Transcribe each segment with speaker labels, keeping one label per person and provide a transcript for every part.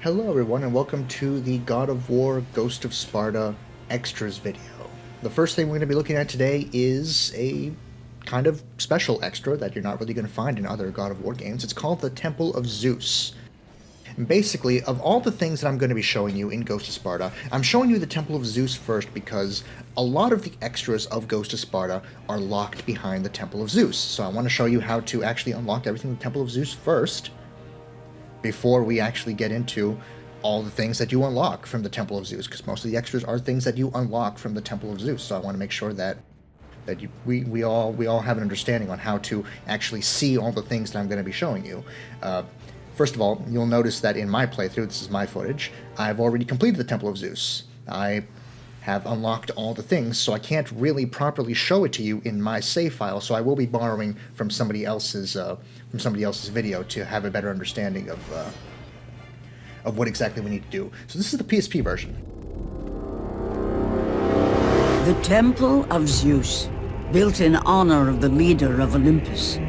Speaker 1: Hello everyone and welcome to the God of War Ghost of Sparta extras video. The first thing we're going to be looking at today is a kind of special extra that you're not really going to find in other God of War games. It's called the Temple of Zeus. And basically, of all the things that I'm going to be showing you in Ghost of Sparta, I'm showing you the Temple of Zeus first because a lot of the extras of Ghost of Sparta are locked behind the Temple of Zeus. So I want to show you how to actually unlock everything in the Temple of Zeus first, before we actually get into all the things that you unlock from the Temple of Zeus, because most of the extras are things that you unlock from the Temple of Zeus. So I want to make sure that we all have an understanding on how to actually see all the things that I'm going to be showing you. First of all, you'll notice that in my playthrough, this is my footage, I've already completed the Temple of Zeus. I have unlocked all the things, so I can't really properly show it to you in my save file, so I will be borrowing from somebody else's video to have a better understanding of what exactly we need to do. So this is the PSP version.
Speaker 2: The Temple of Zeus, built in honor of the leader of Olympus.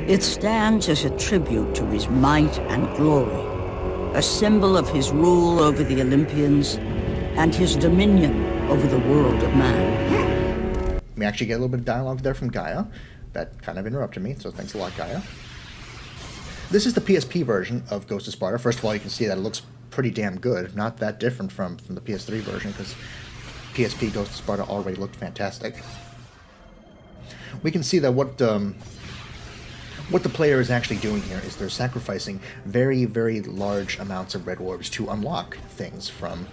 Speaker 2: It stands as a tribute to his might and glory, a symbol of his rule over the Olympians and his dominion over the world of man.
Speaker 1: We actually get a little bit of dialogue there from Gaia. That kind of interrupted me, so thanks a lot, Gaia. This is the PSP version of Ghost of Sparta. First of all, you can see that it looks pretty damn good. Not that different from the PS3 version, because PSP Ghost of Sparta already looked fantastic. We can see that what the player is actually doing here is they're sacrificing very, very large amounts of red orbs to unlock things from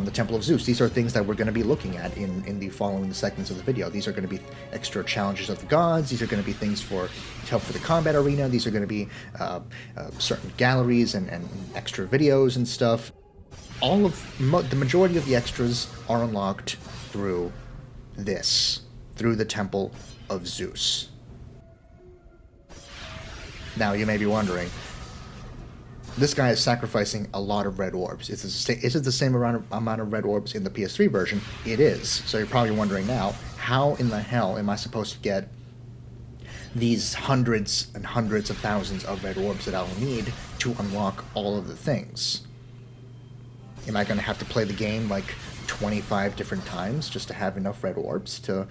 Speaker 1: the Temple of Zeus. These are things that we're going to be looking at in the following segments of the video. These are going to be extra challenges of the gods. These are going to be things to help for the combat arena. These are going to be certain galleries and extra videos and stuff. The majority of the extras are unlocked through the Temple of Zeus. Now, you may be wondering, this guy is sacrificing a lot of red orbs. Is it the same amount of red orbs in the PS3 version? It is. So you're probably wondering now, how in the hell am I supposed to get these hundreds and hundreds of thousands of red orbs that I'll need to unlock all of the things? Am I going to have to play the game like 25 different times just to have enough red orbs to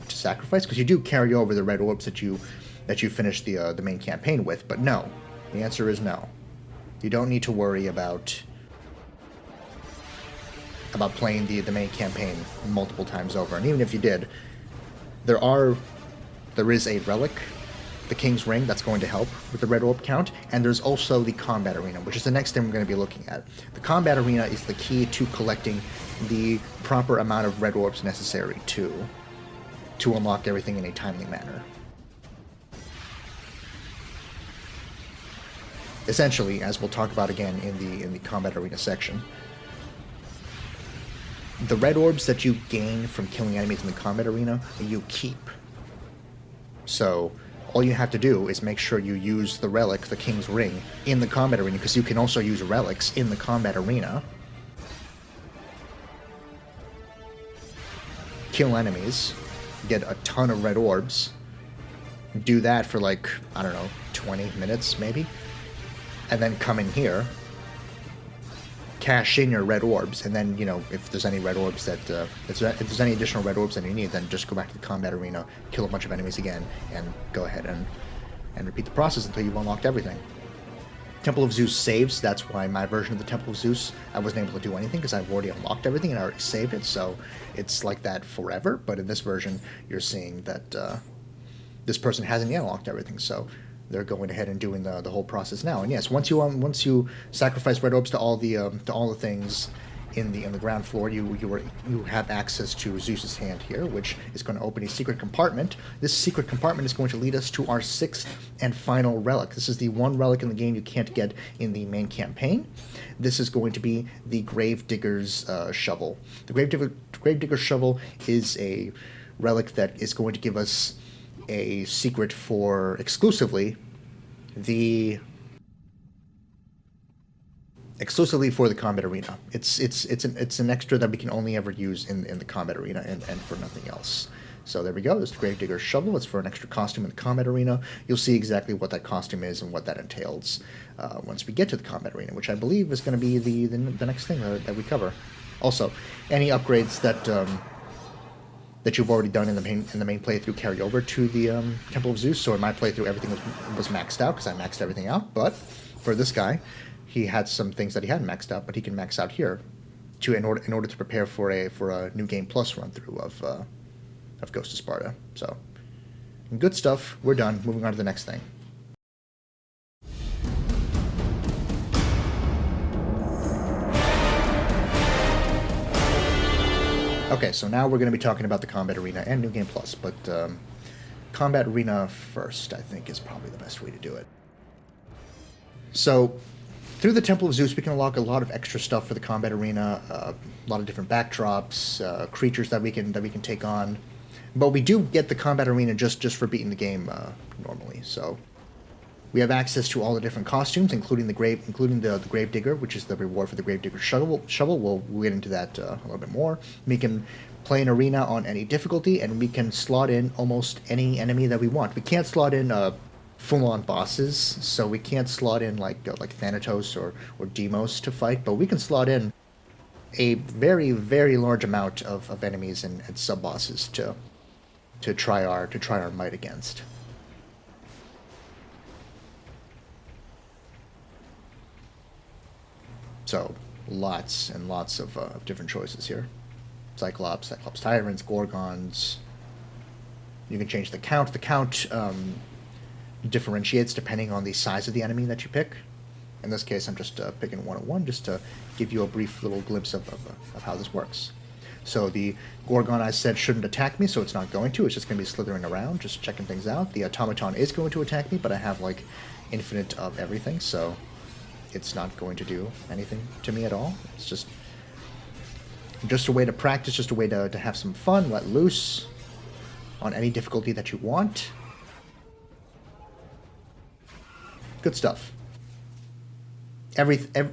Speaker 1: sacrifice? Because you do carry over the red orbs that you finish the main campaign with, but no. The answer is no. You don't need to worry about playing the main campaign multiple times over. And even if you did, there is a relic, the King's Ring, that's going to help with the red orb count, and there's also the combat arena, which is the next thing we're going to be looking at. The combat arena is the key to collecting the proper amount of red orbs necessary to unlock everything in a timely manner. Essentially, as we'll talk about again in the combat arena section, the red orbs that you gain from killing enemies in the combat arena, you keep. So all you have to do is make sure you use the relic, the King's Ring, in the combat arena, because you can also use relics in the combat arena. Kill enemies, get a ton of red orbs, do that for like, I don't know, 20 minutes maybe, and then come in here, cash in your red orbs, and then, if there's any red orbs if there's any additional red orbs that you need, then just go back to the combat arena, kill a bunch of enemies again, and go ahead and repeat the process until you've unlocked everything. Temple of Zeus saves. That's why my version of the Temple of Zeus, I wasn't able to do anything, because I've already unlocked everything and I already saved it, so it's like that forever. But in this version, you're seeing that this person hasn't yet unlocked everything, so they're going ahead and doing the whole process now. And yes, once you sacrifice red orbs to all the things in the ground floor, you have access to Zeus's hand here, which is going to open a secret compartment. This secret compartment is going to lead us to our sixth and final relic. This is the one relic in the game you can't get in the main campaign. This is going to be the Gravedigger's shovel. The Gravedigger's shovel is a relic that is going to give us a secret for exclusively for the combat arena. It's an extra that we can only ever use in the combat arena and for nothing else. So there we go. There's the Gravedigger's shovel. It's for an extra costume in the combat arena. You'll see exactly what that costume is and what that entails once we get to the combat arena, which I believe is going to be the next thing that we cover. Also, any upgrades that you've already done in the main playthrough carry over to the Temple of Zeus. So in my playthrough, everything was maxed out because I maxed everything out. But for this guy, he had some things that he hadn't maxed out, but he can max out here in order to prepare for a new game plus run through of Ghost of Sparta. So good stuff. We're done. Moving on to the next thing. Okay, so now we're going to be talking about the Combat Arena and New Game Plus, but Combat Arena first, I think, is probably the best way to do it. So, through the Temple of Zeus, we can unlock a lot of extra stuff for the Combat Arena, a lot of different backdrops, creatures that we can take on, but we do get the Combat Arena just for beating the game normally. So, we have access to all the different costumes, including the Gravedigger, which is the reward for the Gravedigger shovel. We'll get into that a little bit more. We can play an arena on any difficulty, and we can slot in almost any enemy that we want. We can't slot in full-on bosses, so we can't slot in like Thanatos or Deimos to fight, but we can slot in a very, very large amount of enemies and sub-bosses to try our might against. So, lots and lots of different choices here. Cyclops Tyrants, Gorgons. You can change the count. The count differentiates depending on the size of the enemy that you pick. In this case, I'm just picking 101 just to give you a brief little glimpse of how this works. So the Gorgon, I said, shouldn't attack me, so it's not going to. It's just going to be slithering around, just checking things out. The Automaton is going to attack me, but I have, like, infinite of everything, so it's not going to do anything to me at all. It's just a way to practice, just a way to have some fun, let loose on any difficulty that you want. Good stuff.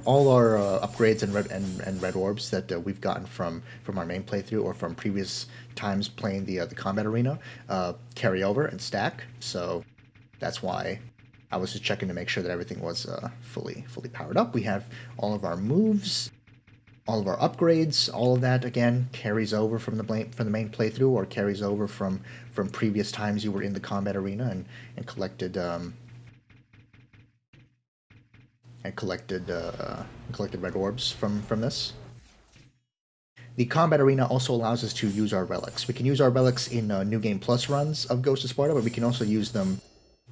Speaker 1: All our upgrades and red orbs that we've gotten from our main playthrough or from previous times playing the combat arena carry over and stack. So that's why I was just checking to make sure that everything was fully powered up. We have all of our moves, all of our upgrades. All of that again carries over from the main playthrough, or carries over from previous times you were in the combat arena and collected red orbs from this. The combat arena also allows us to use our relics. We can use our relics in New Game Plus runs of Ghost of Sparta, but we can also use them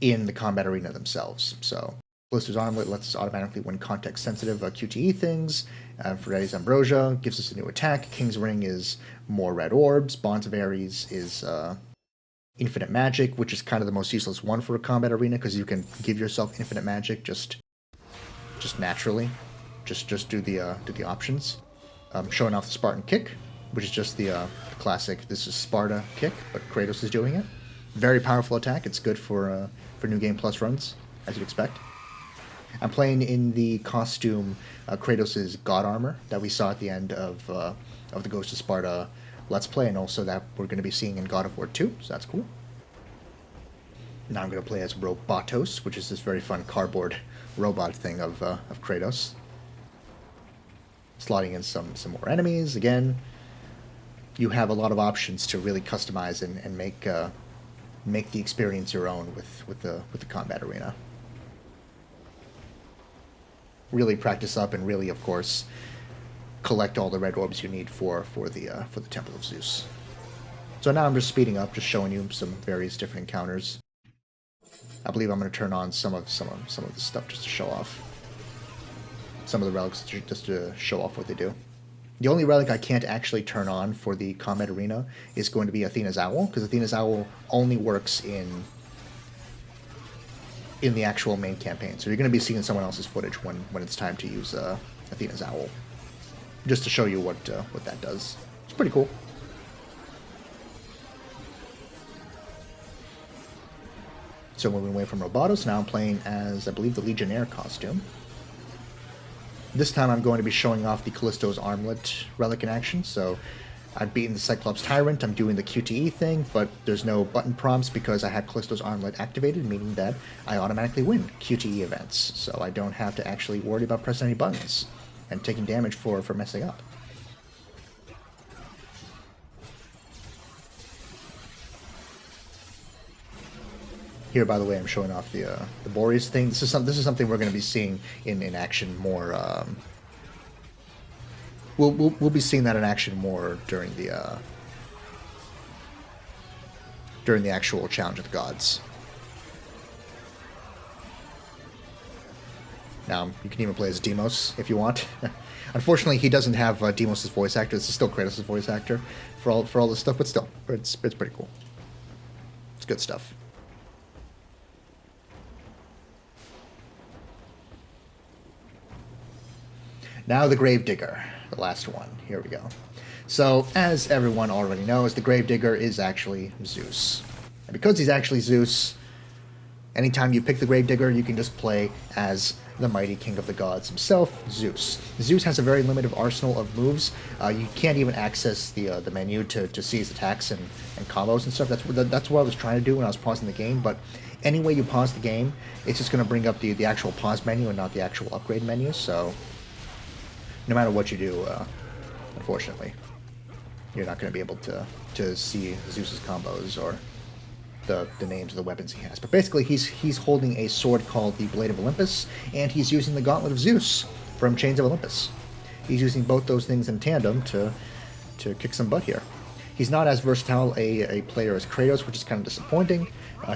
Speaker 1: in the combat arena themselves. So, Ballista's Armlet lets us automatically win context-sensitive QTE things. Ferretti's Ambrosia gives us a new attack. King's Ring is more red orbs. Bonds of Ares is infinite magic, which is kind of the most useless one for a combat arena, because you can give yourself infinite magic just naturally. Just do the options. Showing off the Spartan kick, which is just the classic "this is Sparta" kick, but Kratos is doing it. Very powerful attack. It's good for New Game Plus runs, as you'd expect. I'm playing in the costume Kratos' God Armor that we saw at the end of the Ghost of Sparta Let's Play, and also that we're going to be seeing in God of War 2, so that's cool. Now I'm going to play as Robotos, which is this very fun cardboard robot thing of Kratos. Slotting in some more enemies. Again, you have a lot of options to really customize and make the experience your own with the combat arena. Really practice up and really, of course, collect all the red orbs you need for the Temple of Zeus. So now I'm just speeding up, just showing you some various different encounters. I believe I'm going to turn on some of the stuff just to show off. Some of the relics just to show off what they do. The only relic I can't actually turn on for the combat arena is going to be Athena's Owl, because Athena's Owl only works in the actual main campaign. So you're going to be seeing someone else's footage when it's time to use Athena's Owl, just to show you what that does. It's pretty cool. So moving away from Robotos, now I'm playing as, I believe, the Legionnaire costume. This time I'm going to be showing off the Callisto's Armlet relic in action, so I've beaten the Cyclops Tyrant, I'm doing the QTE thing, but there's no button prompts because I have Callisto's Armlet activated, meaning that I automatically win QTE events, so I don't have to actually worry about pressing any buttons and taking damage for messing up. Here, by the way, I'm showing off the Boreas thing. This is something we're going to be seeing in action more. We'll be seeing that in action more during the actual Challenge of the Gods. Now you can even play as Deimos if you want. Unfortunately, he doesn't have Deimos' voice actor. This is still Kratos' voice actor for all this stuff, but still, it's pretty cool. It's good stuff. Now the Gravedigger, the last one. Here we go. So, as everyone already knows, the Gravedigger is actually Zeus. And because he's actually Zeus, anytime you pick the Gravedigger, you can just play as the mighty king of the gods himself, Zeus. Zeus has a very limited arsenal of moves. You can't even access the menu to see his attacks and combos and stuff. That's what I was trying to do when I was pausing the game, but any way you pause the game, it's just going to bring up the actual pause menu and not the actual upgrade menu, so no matter what you do, unfortunately, you're not going to be able to see Zeus's combos or the names of the weapons he has. But basically, he's holding a sword called the Blade of Olympus, and he's using the Gauntlet of Zeus from Chains of Olympus. He's using both those things in tandem to kick some butt here. He's not as versatile a player as Kratos, which is kind of disappointing.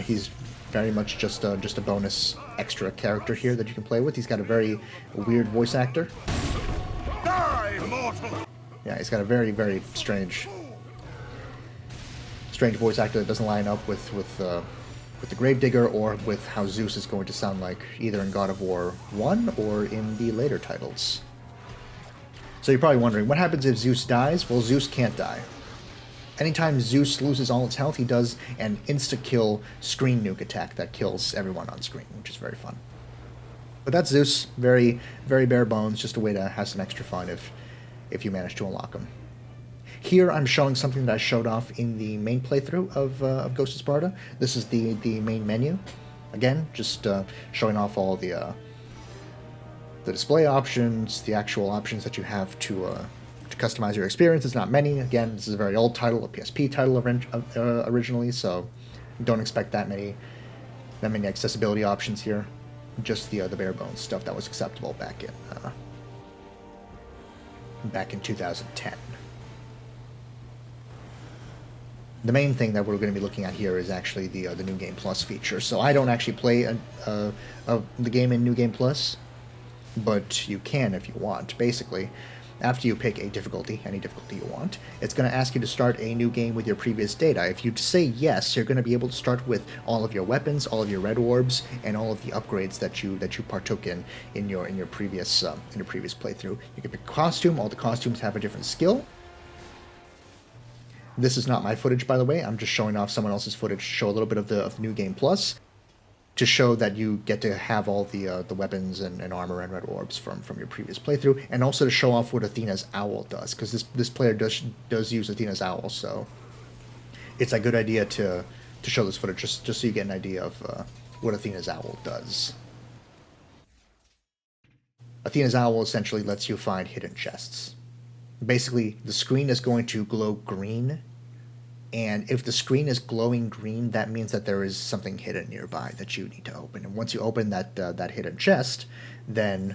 Speaker 1: He's very much just a bonus extra character here that you can play with. He's got a very weird voice actor. Yeah, he's got a very, very strange voice actor that doesn't line up with the Gravedigger or with how Zeus is going to sound like either in God of War 1 or in the later titles. So you're probably wondering, what happens if Zeus dies? Well, Zeus can't die. Anytime Zeus loses all its health, he does an insta-kill screen nuke attack that kills everyone on screen, which is very fun. But that's Zeus. Very, very bare bones, just a way to have some extra fun if you manage to unlock him. Here I'm showing something that I showed off in the main playthrough of Ghost of Sparta. This is the main menu. Again, just showing off all the display options, the actual options that you have to customize your experience. It's not many. Again, this is a very old title, a PSP title originally, so don't expect that many accessibility options here. Just the bare bones stuff that was acceptable back in 2010. The main thing that we're going to be looking at here is actually the New Game Plus feature. So I don't actually play the game in New Game Plus, but you can if you want. Basically, after you pick a difficulty, any difficulty you want, it's going to ask you to start a new game with your previous data. If you say yes, you're going to be able to start with all of your weapons, all of your red orbs, and all of the upgrades that you partook in your previous playthrough. You can pick a costume. All the costumes have a different skill. This is not my footage, by the way. I'm just showing off someone else's footage to show a little bit of New Game Plus, to show that you get to have all the weapons and armor and red orbs from your previous playthrough, and also to show off what Athena's owl does, because this player does use Athena's owl, so it's a good idea to show this footage just so you get an idea of what Athena's owl does. Athena's owl essentially lets you find hidden chests. Basically, the screen is going to glow green, and if the screen is glowing green, that means that there is something hidden nearby that you need to open. And once you open that hidden chest, then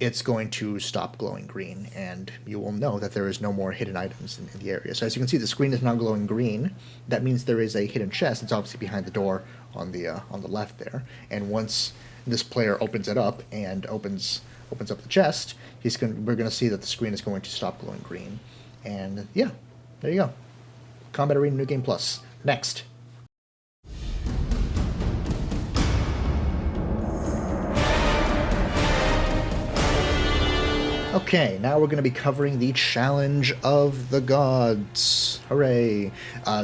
Speaker 1: it's going to stop glowing green, and you will know that there is no more hidden items in the area. So as you can see, the screen is now glowing green. That means there is a hidden chest. It's obviously behind the door on the left there. And once this player opens it up and opens up the chest, we're going to see that the screen is going to stop glowing green. And yeah, there you go. Combat Arena New Game Plus. Next. Okay, now we're going to be covering the Challenge of the Gods. Hooray!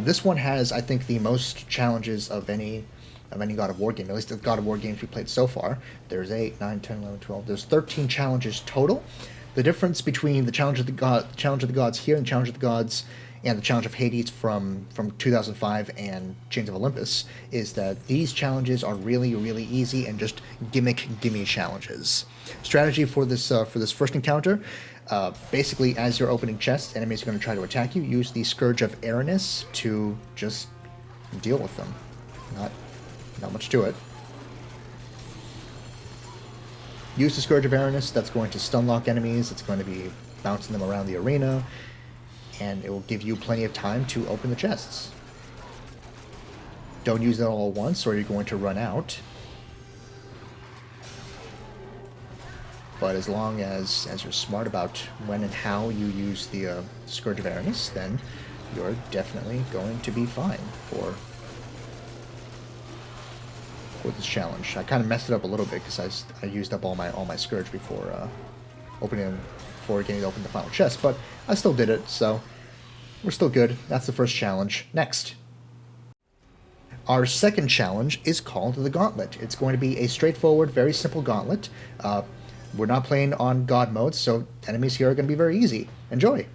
Speaker 1: This one has, I think, the most challenges of any God of War game, at least the God of War games we played so far. There's 8, 9, 10, 11, 12. There's 13 challenges total. The difference between the Challenge of the Gods here and the Challenge of the Gods and the Challenge of Hades from 2005 and Chains of Olympus is that these challenges are really, really easy and just gimme challenges. Strategy for this first encounter, basically as you're opening chests, enemies are going to try to attack you. Use the Scourge of Aranus to just deal with them. Not much to it. Use the Scourge of Aranus. That's going to stun lock enemies. It's going to be bouncing them around the arena, and it will give you plenty of time to open the chests. Don't use it all at once, or you're going to run out. But as long as you're smart about when and how you use the Scourge of Aranus, then you're definitely going to be fine for this challenge. I kind of messed it up a little bit because I used up all my Scourge before getting to open the final chest, but I still did it, so we're still good. That's the first challenge. Next. Our second challenge is called the Gauntlet. It's going to be a straightforward, very simple gauntlet. We're not playing on God mode, so enemies here are going to be very easy. Enjoy!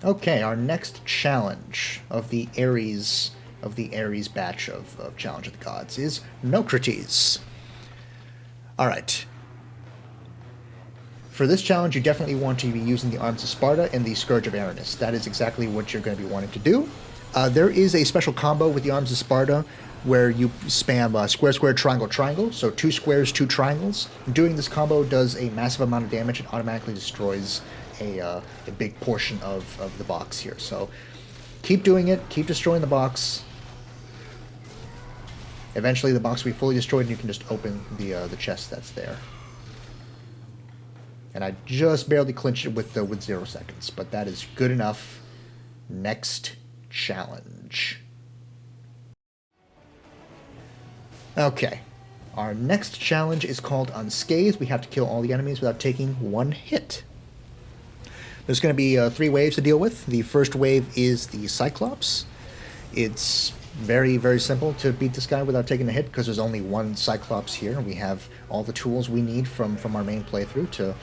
Speaker 1: Okay, our next challenge of the Ares batch of Challenge of the Gods is Nocrates. Alright. For this challenge, you definitely want to be using the Arms of Sparta and the Scourge of Aranus. That is exactly what you're going to be wanting to do. There is a special combo with the Arms of Sparta where you spam square, square, triangle, triangle. So 2 squares, 2 triangles. Doing this combo does a massive amount of damage and automatically destroys a big portion of the box here. So keep doing it. Keep destroying the box. Eventually the box will be fully destroyed and you can just open the chest that's there. And I just barely clinched it with 0 seconds, but that is good enough. Next challenge. Okay, Our next challenge is called Unscathed. We have to kill all the enemies without taking one hit. There's going to be 3 waves to deal with. The first wave is the Cyclops. It's very, very simple to beat this guy without taking a hit because there's only one Cyclops here. We have all the tools we need from our main playthrough to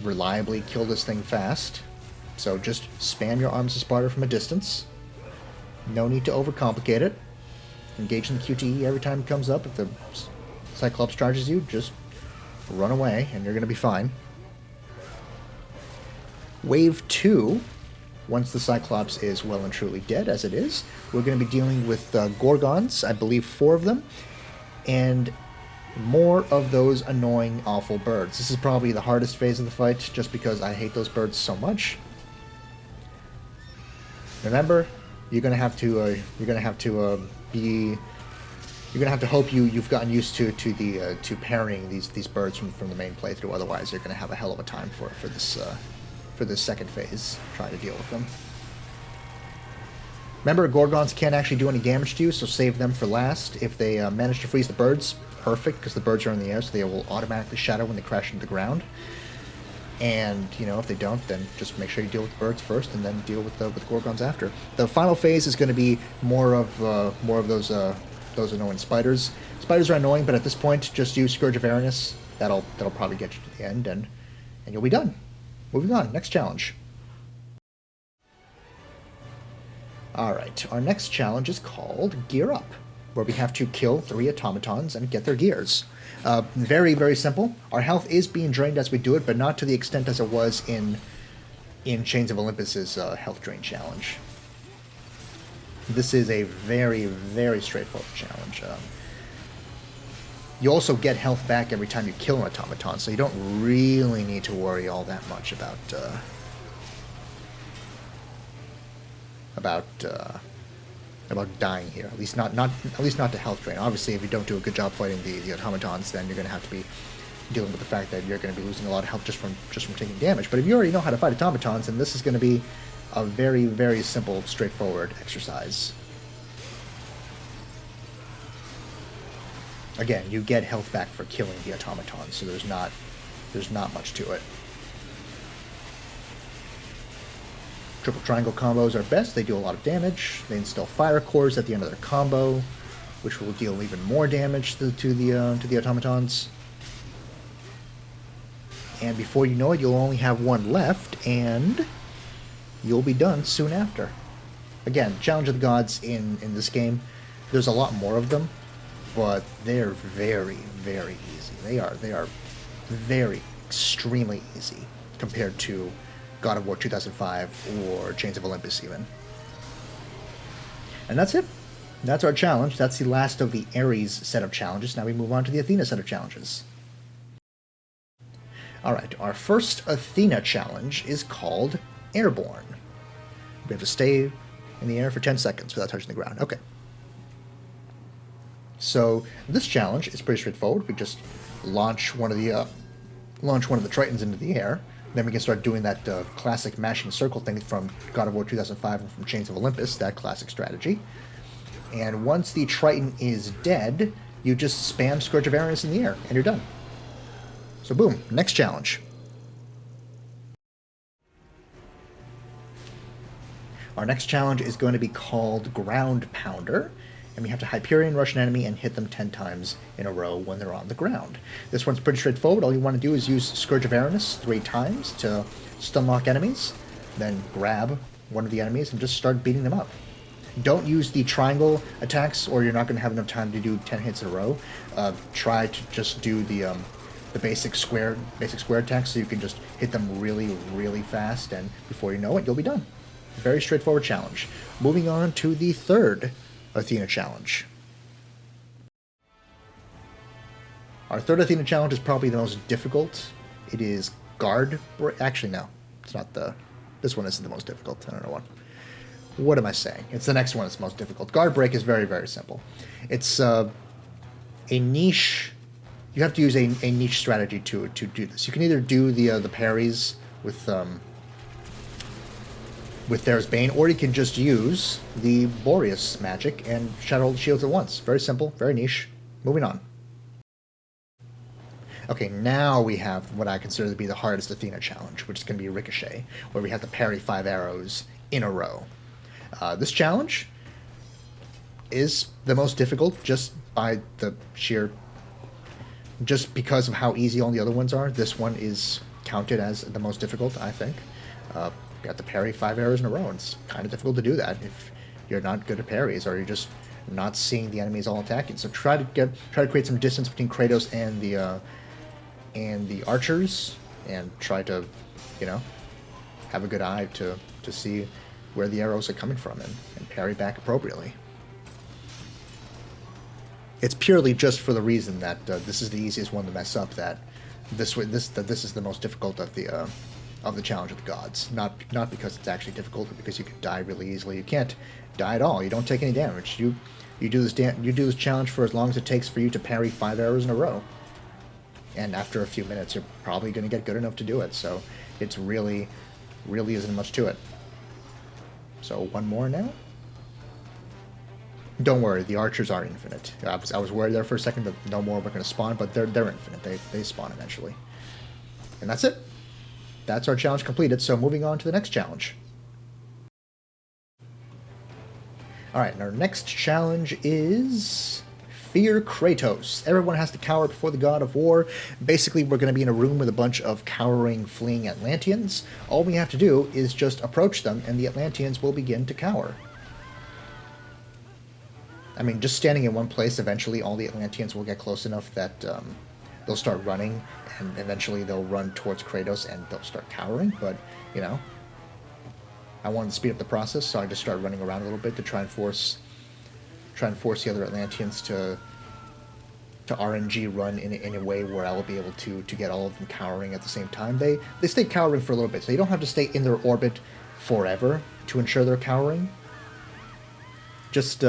Speaker 1: reliably kill this thing fast. So just spam your Arms of Sparta from a distance. No need to overcomplicate it. Engage in the QTE every time it comes up. If the Cyclops charges you, just run away and you're going to be fine. Wave 2, once the Cyclops is well and truly dead, as it is, we're going to be dealing with Gorgons, I believe 4 of them, and more of those annoying, awful birds. This is probably the hardest phase of the fight, just because I hate those birds so much. Remember, you're going to have to hope you've gotten used to parrying these birds from the main playthrough. Otherwise, you're going to have a hell of a time for this second phase, trying to deal with them. Remember, Gorgons can't actually do any damage to you, so save them for last. If they manage to freeze the birds, perfect, because the birds are in the air, so they will automatically shatter when they crash into the ground. And, if they don't, then just make sure you deal with the birds first, and then deal with Gorgons after. The final phase is going to be more of those annoying spiders. Spiders are annoying, but at this point, just use Scourge of Aranus. That'll probably get you to the end, and you'll be done. Moving on, next challenge. Alright, our next challenge is called Gear Up, where we have to kill 3 automatons and get their gears. Very, very simple. Our health is being drained as we do it, but not to the extent as it was in Chains of Olympus's health drain challenge. This is a very, very straightforward challenge. You also get health back every time you kill an automaton, so you don't really need to worry all that much about dying here. At least not to health drain. Obviously, if you don't do a good job fighting the automatons, then you're going to have to be dealing with the fact that you're going to be losing a lot of health just from taking damage. But if you already know how to fight automatons, then this is going to be a very, very simple, straightforward exercise. Again, you get health back for killing the automatons, so there's not much to it. Triple triangle combos are best. They do a lot of damage. They instill fire cores at the end of their combo, which will deal even more damage to the automatons. And before you know it, you'll only have one left, and you'll be done soon after. Again, Challenge of the Gods in this game, there's a lot more of them, but they're very, very easy. They are very, extremely easy compared to God of War 2005 or Chains of Olympus even. And that's it. That's our challenge. That's the last of the Ares set of challenges. Now we move on to the Athena set of challenges. Alright, our first Athena challenge is called Airborne. We have to stay in the air for 10 seconds without touching the ground. Okay. So this challenge is pretty straightforward. We just launch one of the Tritons into the air. Then we can start doing that classic mashing circle thing from God of War 2005 and from Chains of Olympus, that classic strategy. And once the Triton is dead, you just spam Scourge of Aranus in the air, and you're done. So boom, next challenge. Our next challenge is going to be called Ground Pounder, and we have to Hyperion rush an enemy and hit them 10 times in a row when they're on the ground. This one's pretty straightforward. All you want to do is use Scourge of Aranus 3 times to stun lock enemies, then grab one of the enemies and just start beating them up. Don't use the triangle attacks, or you're not going to have enough time to do 10 hits in a row. Try to just do the basic square attacks, so you can just hit them really, really fast, and before you know it, you'll be done. Very straightforward challenge. Moving on to the third Athena challenge. Our third Athena challenge is probably the most difficult. It is guard break. Actually, no, it's not this one isn't the most difficult. I don't know what am I saying? It's the next one that's the most difficult. Guard break is very, very simple. It's a niche. You have to use a niche strategy to do this. You can either do the parries with There's Bane, or you can just use the Boreas magic and shatter all the shields at once. Very simple, very niche. Moving on. Okay, now we have what I consider to be the hardest Athena challenge, which is going to be Ricochet, where we have to parry 5 arrows in a row. This challenge is the most difficult just by the sheer... just because of how easy all the other ones are. This one is counted as the most difficult, I think. You have to parry 5 arrows in a row, and it's kind of difficult to do that if you're not good at parries, or you're just not seeing the enemies all attacking. So try to create some distance between Kratos and the archers, and try to, have a good eye to see where the arrows are coming from, and parry back appropriately. It's purely just for the reason that this is the easiest one to mess up, that this is the most difficult of the challenge of the gods. Not because it's actually difficult, but because you can die really easily. You can't die at all. You don't take any damage. You do this challenge for as long as it takes for you to parry 5 arrows in a row. And after a few minutes, you're probably going to get good enough to do it. So it's really isn't much to it. So one more now. Don't worry, the archers are infinite. I was worried there for a second that no more were going to spawn, but they're infinite. They spawn eventually. And that's it. That's our challenge completed, so moving on to the next challenge. Alright, our next challenge is... Fear Kratos. Everyone has to cower before the god of war. Basically, we're going to be in a room with a bunch of cowering, fleeing Atlanteans. All we have to do is just approach them, and the Atlanteans will begin to cower. I mean, just standing in one place, eventually all the Atlanteans will get close enough that they'll start running, and eventually they'll run towards Kratos and they'll start cowering, but, I wanted to speed up the process, so I just started running around a little bit to try and force the other Atlanteans to RNG run in a way where I will be able to get all of them cowering at the same time. They stay cowering for a little bit, so you don't have to stay in their orbit forever to ensure they're cowering. Just,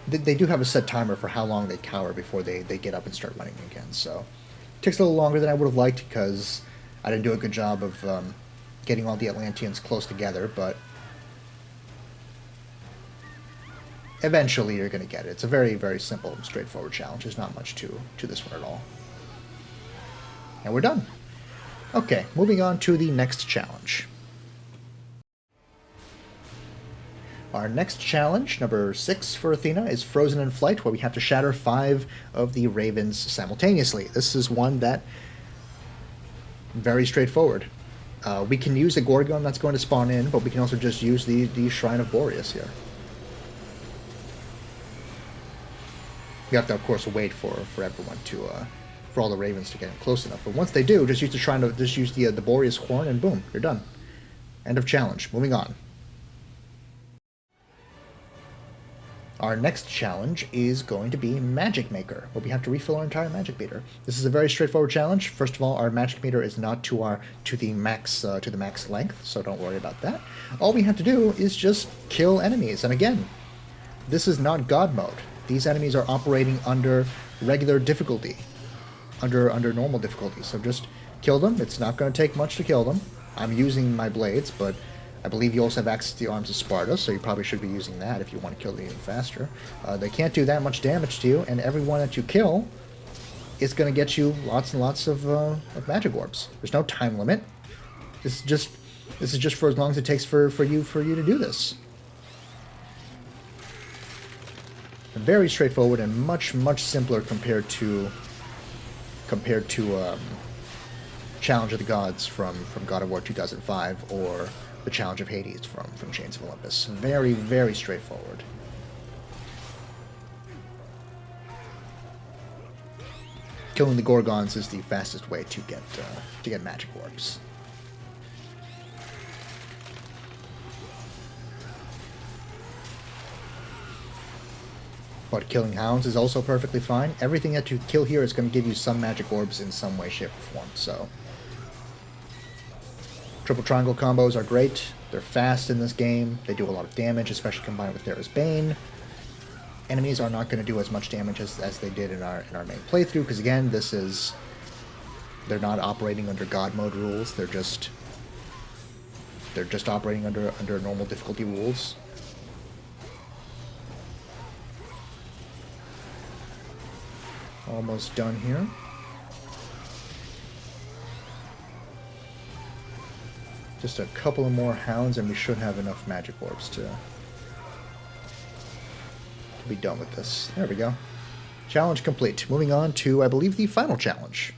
Speaker 1: they do have a set timer for how long they cower before they get up and start running again, so it takes a little longer than I would have liked because I didn't do a good job of getting all the Atlanteans close together, but eventually you're going to get it. It's a very, very simple, straightforward challenge. There's not much to this one at all. And we're done. Okay, moving on to the next challenge. Our next challenge, number 6 for Athena, is Frozen in Flight, where we have to shatter 5 of the ravens simultaneously. This is one that... very straightforward. We can use a Gorgon that's going to spawn in, but we can also just use the Shrine of Boreas here. You have to, of course, wait for everyone to... for all the ravens to get close enough. But once they do, just use the Shrine of... just use the Boreas horn, and boom, you're done. End of challenge. Moving on. Our next challenge is going to be Magic Maker, where we have to refill our entire magic meter. This is a very straightforward challenge. First of all, our magic meter is not to the max length, so don't worry about that. All we have to do is just kill enemies. And again, this is not God mode. These enemies are operating under regular difficulty, under normal difficulty. So just kill them. It's not going to take much to kill them. I'm using my blades, but I believe you also have access to the Arms of Sparta, so you probably should be using that if you want to kill them even faster. They can't do that much damage to you, and everyone that you kill is going to get you lots and lots of magic orbs. There's no time limit. This is just for as long as it takes for you to do this. Very straightforward and much simpler compared to Challenge of the Gods from God of War 2005 or the Challenge of Hades from Chains of Olympus. Very, very straightforward. Killing the Gorgons is the fastest way to get magic orbs. But killing hounds is also perfectly fine. Everything that you kill here is going to give you some magic orbs in some way, shape, or form, so... Triple triangle combos are great. They're fast in this game. They do a lot of damage, especially combined with Thera's Bane. Enemies are not going to do as much damage as they did in our main playthrough, because again, they're not operating under God mode rules. They're just operating under normal difficulty rules. Almost done here. Just a couple of more hounds and we should have enough magic orbs to be done with this. There we go. Challenge complete. Moving on to, I believe, the final challenge.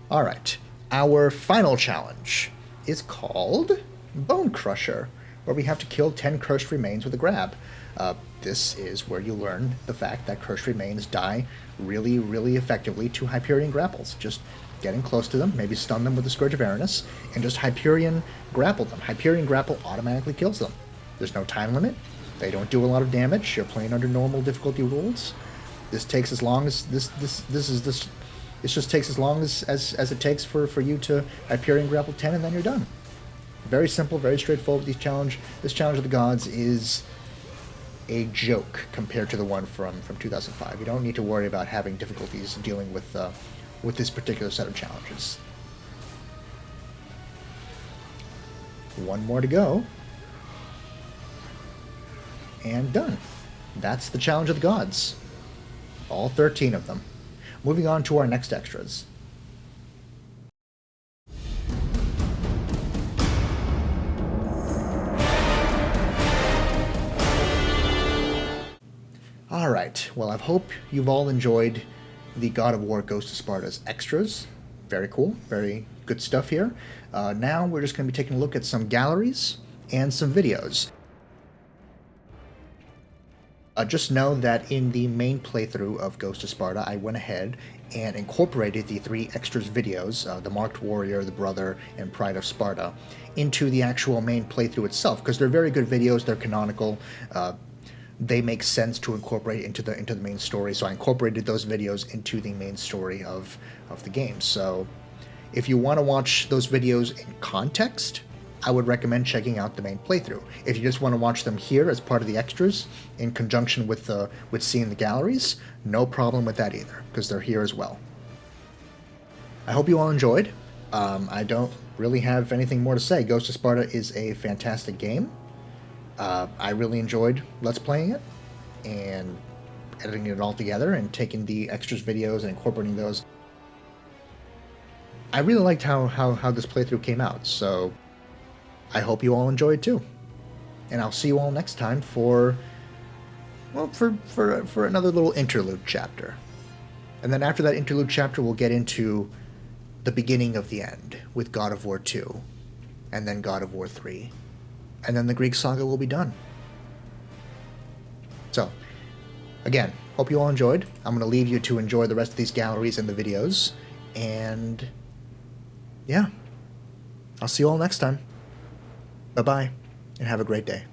Speaker 1: Alright. Our final challenge is called Bone Crusher, where we have to kill 10 cursed remains with a grab. This is where you learn the fact that cursed remains die really, really effectively to Hyperion grapples. Just getting close to them, maybe stun them with the Scourge of Aranus, and just Hyperion grapple them. Hyperion grapple automatically kills them. There's no time limit. They don't do a lot of damage. You're playing under normal difficulty rules. This takes as long as it just takes as long as it takes for you to Hyperion grapple 10, and then you're done. Very simple, very straightforward. This challenge of the gods is a joke compared to the one from 2005. You don't need to worry about having difficulties dealing with this particular set of challenges. One more to go. And done. That's the challenge of the gods. All 13 of them. Moving on to our next extras. Alright, well, I hope you've all enjoyed the God of War Ghost of Sparta's extras. Very cool, very good stuff here. Now we're just going to be taking a look at some galleries and some videos. Just know that in the main playthrough of Ghost of Sparta, I went ahead and incorporated the 3 extras videos, the Marked Warrior, the Brother, and Pride of Sparta, into the actual main playthrough itself, because they're very good videos, they're canonical, they make sense to incorporate into the main story, so I incorporated those videos into the main story of the game. So if you want to watch those videos in context, I would recommend checking out the main playthrough. If you just want to watch them here as part of the extras, in conjunction with seeing the galleries, no problem with that either, because they're here as well. I hope you all enjoyed. I don't really have anything more to say. Ghost of Sparta is a fantastic game. I really enjoyed Let's Playing it, and editing it all together, and taking the extras videos and incorporating those. I really liked how this playthrough came out, so I hope you all enjoyed too. And I'll see you all next time for another little interlude chapter. And then after that interlude chapter, we'll get into the beginning of the end with God of War 2, and then God of War 3. And then the Greek saga will be done. So, again, hope you all enjoyed. I'm going to leave you to enjoy the rest of these galleries and the videos. And yeah, I'll see you all next time. Bye-bye, and have a great day.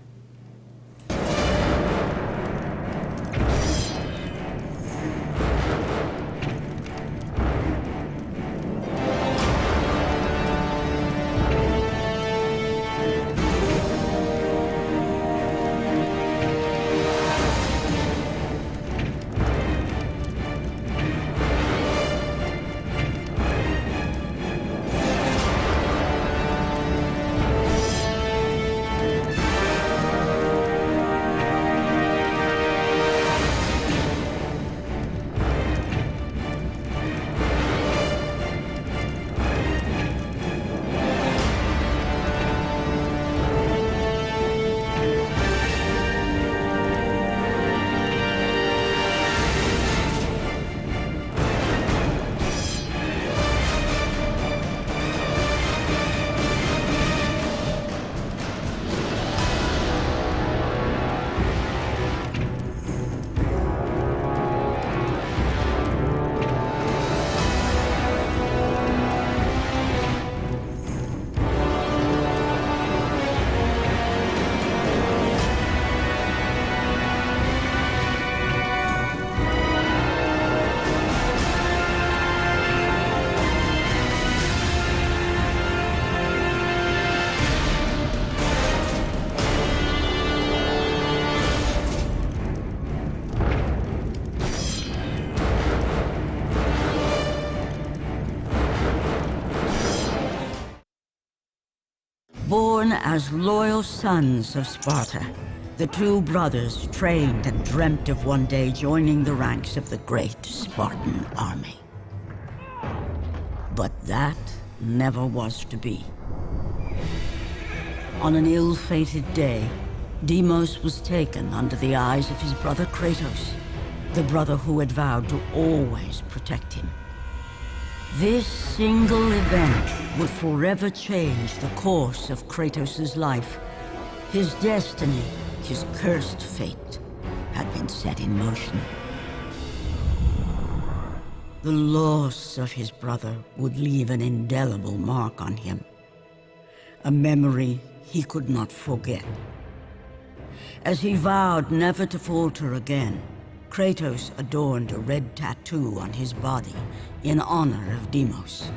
Speaker 1: Born as loyal sons of Sparta,
Speaker 2: The two brothers trained and dreamt of one day joining the ranks of the great Spartan army. But that never was to be. On an ill-fated day, Deimos was taken under the eyes of his brother Kratos, the brother who had vowed to always protect him. This single event would forever change the course of Kratos' life. His destiny, his cursed fate, had been set in motion. The loss of his brother would leave an indelible mark on him, a memory he could not forget. As he vowed never to falter again, Kratos adorned a red tattoo on his body in honor of Deimos,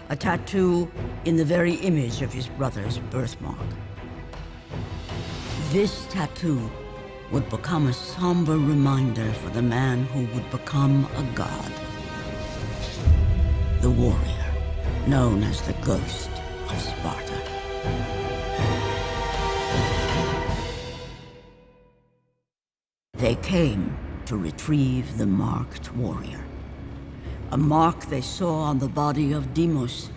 Speaker 2: a tattoo in the very image of his brother's birthmark. This tattoo would become a somber reminder for the man who would become a god. The warrior, known as the Ghost of Sparta. They came to retrieve the marked warrior, a mark they saw on the body of Deimos.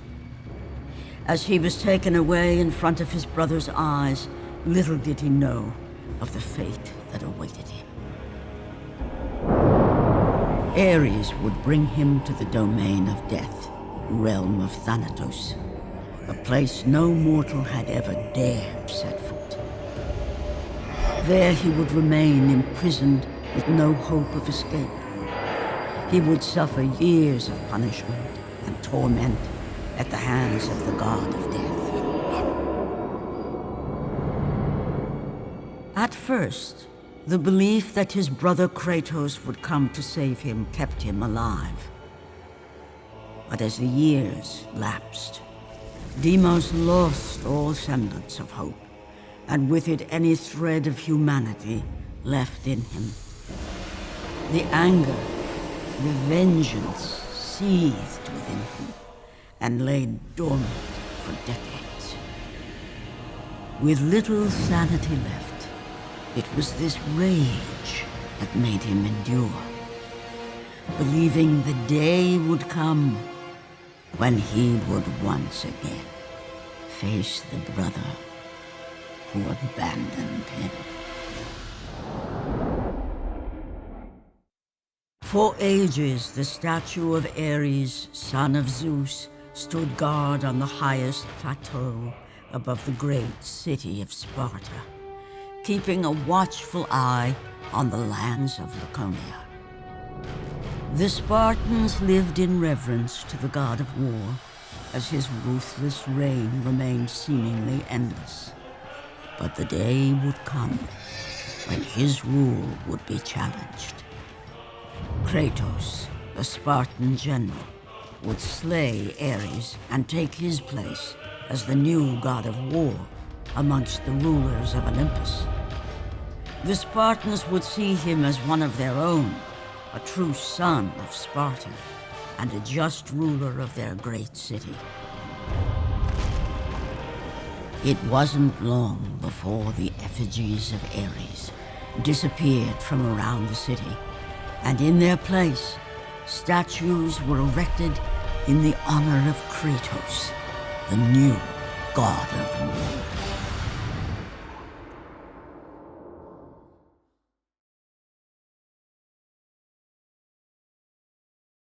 Speaker 2: As he was taken away in front of his brother's eyes, little did he know of the fate that awaited him. Ares would bring him to the domain of death, realm of Thanatos, a place no mortal had ever dared set foot. There he would remain imprisoned with no hope of escape. He would suffer years of punishment and torment at the hands of the god of death. At first, the belief that his brother Kratos would come to save him kept him alive. But as the years lapsed, Deimos lost all semblance of hope, and with it any thread of humanity left in him. The anger, the vengeance seethed within him and lay dormant for decades. With little sanity left, it was this rage that made him endure, believing the day would come when he would once again face the brother who abandoned him. For ages, the statue of Ares, son of Zeus, stood guard on the highest plateau above the great city of Sparta, keeping a watchful eye on the lands of Laconia. The Spartans lived in reverence to the god of war, as his ruthless reign remained seemingly endless. But the day would come when his rule would be challenged. Kratos, a Spartan general, would slay Ares and take his place as the new god of war amongst the rulers of Olympus. The Spartans would see him as one of their own, a true son of Sparta, and a just ruler of their great city. It wasn't long before the effigies of Ares disappeared from around the city, and in their place, statues were erected in the honor of Kratos, the new god of war.